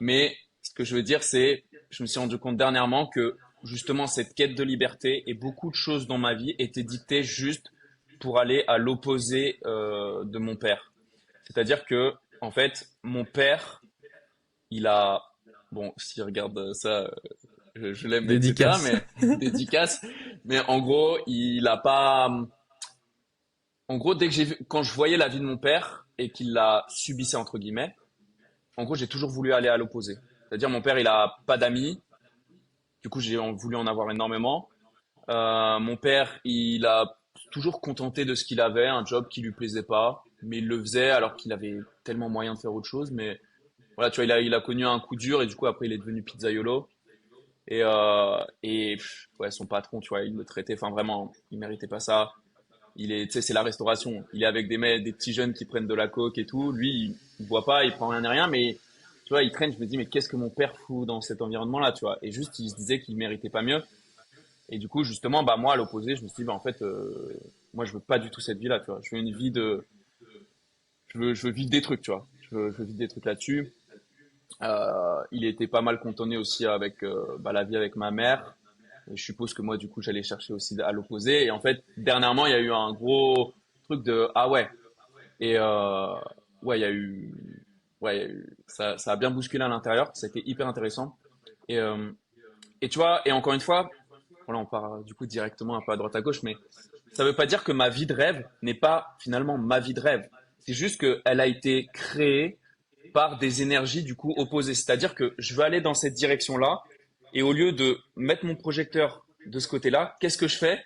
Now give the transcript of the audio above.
Mais ce que je veux dire, c'est, je me suis rendu compte dernièrement que justement cette quête de liberté et beaucoup de choses dans ma vie étaient dictées juste pour aller à l'opposé de mon père. C'est-à-dire que, en fait, mon père, il a, bon, s'il regarde ça, je l'aime, etc. Dédicace. Mais dédicace. Mais en gros, il a pas. En gros, dès que quand je voyais la vie de mon père et qu'il la subissait entre guillemets, en gros, j'ai toujours voulu aller à l'opposé. C'est-à-dire, mon père, il a pas d'amis. Du coup, j'ai voulu en avoir énormément. Mon père, il a toujours contenté de ce qu'il avait, un job qui lui plaisait pas, mais il le faisait alors qu'il avait tellement moyen de faire autre chose. Mais voilà, tu vois, il a connu un coup dur et du coup, après, il est devenu pizzaiolo. Ouais, son patron, tu vois, il le traitait, enfin vraiment, il méritait pas ça. Tu sais, c'est la restauration. Il est avec des petits jeunes qui prennent de la coke et tout. Lui, il boit pas, il prend rien et rien, mais tu vois, il traîne. Je me dis, mais qu'est-ce que mon père fout dans cet environnement-là, tu vois? Et juste, il se disait qu'il méritait pas mieux. Et du coup, justement, bah moi, à l'opposé, je me suis dit, bah en fait, moi, je veux pas du tout cette vie-là, tu vois. Je veux une vie je veux vivre des trucs, tu vois. Je veux vivre des trucs là-dessus. Il était pas mal contenté aussi avec bah, la vie avec ma mère. Et je suppose que moi, du coup, j'allais chercher aussi à l'opposé. Et en fait, dernièrement, il y a eu un gros truc de ah ouais. Et ouais, ça a bien bousculé à l'intérieur. Ça a été hyper intéressant. Et tu vois, et encore une fois, voilà, on part du coup directement un peu à droite à gauche, mais ça veut pas dire que ma vie de rêve n'est pas finalement ma vie de rêve. C'est juste qu'elle a été créée par des énergies du coup opposées. C'est-à-dire que je veux aller dans cette direction-là et au lieu de mettre mon projecteur de ce côté-là, qu'est-ce que je fais?